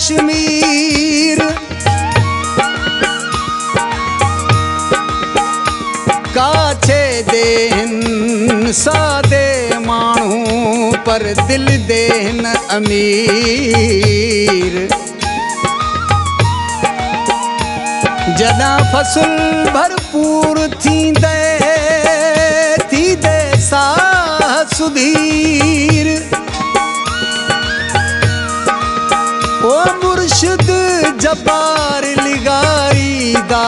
कश्मीर। काछे देन सादे माण्हू पर दिल देन अमीर। जॾां फसल भरपूर थींदे साह सुधीर। ओ मुर्शिद जब्बार लिगारीदा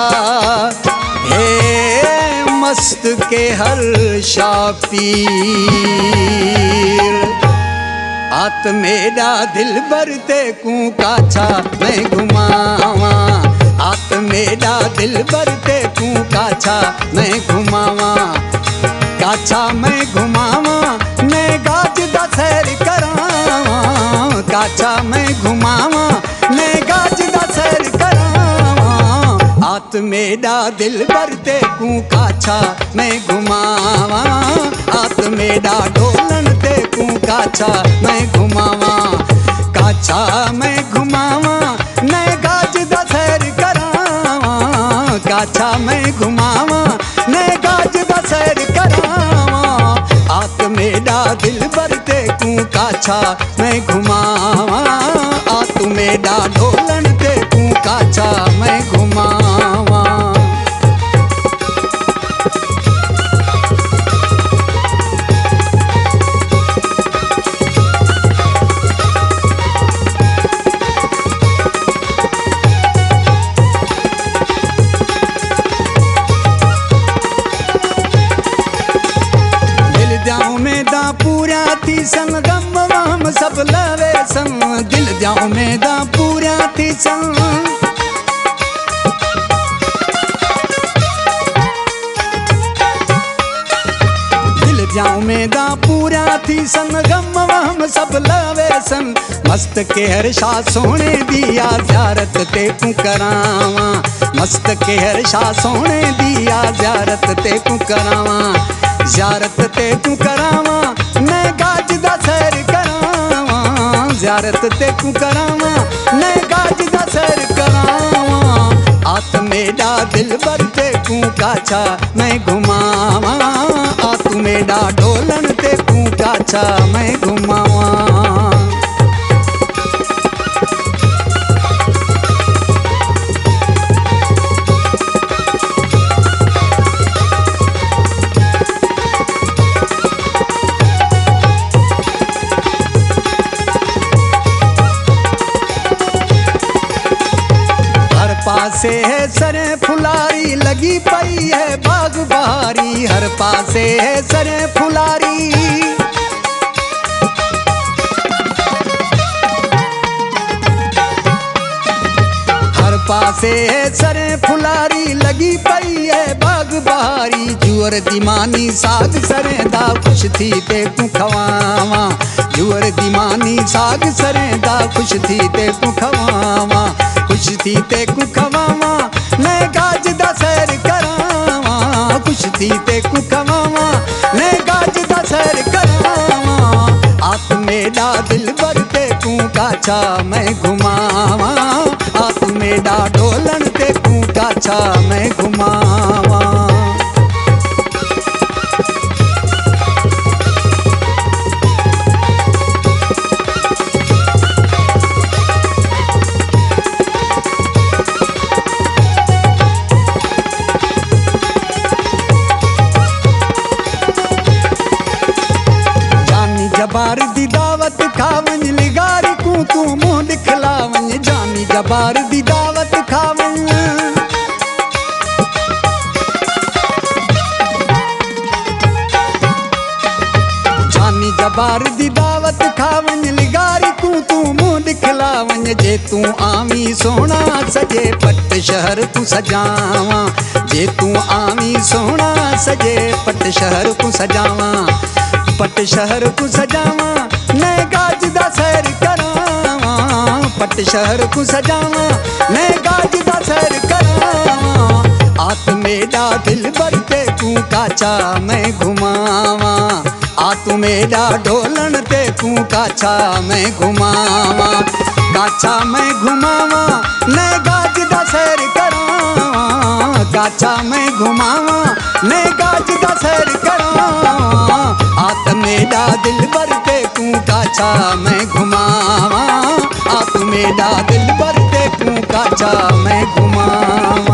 हे मस्त के हर शापीर। आत मेरा दिल भरते कूं काछा मैं घुमावा। आत मेरा दिल भरते कूं काछा मैं घुमावा। काछा मैं घुमावा मैं गाज दा सैर करावा। काछा मैं घुमावा मैं गाज दा सैर करावा। आत मेरा दिल भरते कूं काछा मैं घुमावा। आत मेरा डोलन ते कूं काछा मैं घुमावा। काछा मैं घुमावा मैं गाज दा सैर करावा। काछा मैं घुमावा मैं गाज दा सैर करावा। आत मेरा दिल भरते कूं काछा मैं घुमावा। आत मेरा डोलन ते कूं काछा मैं घुमावा। पूरा थी सन गम वम सब लवे सन। दिल जा उम्मीदा पूरा थी सन। दिल जा उम्मीदा पूरा थी सन गम वम सब लवे सन। मस्त के हर शाह सोने दिया ज़ियारत ते तू करावा। मस्त के हर शाह सोने दिया ज़ियारत ते तू करावा। ज़ियारत ते तू करावा मैं गाज दा सैर करावा। ज़ियारत ते तू करावा मैं गाज दा सैर करावा। आत मेरा दिल भरते कूं काछा मैं घुमावा। आत मेरा डोलन ते कूं काछा मैं घुमावा। पासे है सरे फुलारी लगी पई है बाग बहारी। हर पासे है सरे फुलारी। हर पासे है सरे फुलारी लगी पई है बाग बहारी। जुअर दिमानी साग सरे दा खुश थी ते तू खवावा। जुअर दिमानी साग सरे दा खुश थी ते तू खवावा। खुश थी ते कू खवावा मैं गाज दा सैर करावा। खुश थी ते कू खवावा मैं गाज दा सैर करावा। आत मेरा दिल भरते कूं काछा मैं घुमावा। आत मेरा डोलन ते कूं काछा मैं घुमावा। जबार दी दावत खावन लिगारी कू तू मुंह दिखलावन। जानी जबार दी दावत खावन। जानी जबार दी दावत खावन लिगारी कू तू मुंह दिखलावन। जे तू आवी सोना सजे पट शहर तू सजावा। जे तू आवी सोना सजे पट शहर तू सजावा। पट शहर को सजावा मैं गाज दा सैर करावा। पट शहर को सजावा मैं गाज दा सैर करावा। आत मेरा दिल भरते कूं काछा मैं घुमावा। आत मेरा डोलन ते देखूं काछा मैं घुमावा, काछा मैं घुमावा ने गाज दा सैर करां, काछा मैं घुमावा ने गाज दा सैर करां, आत मेरा दिल भर देखूं काछा मैं घुमावा, आप मेरा दिल भर देखूं काछा मैं घुमावा।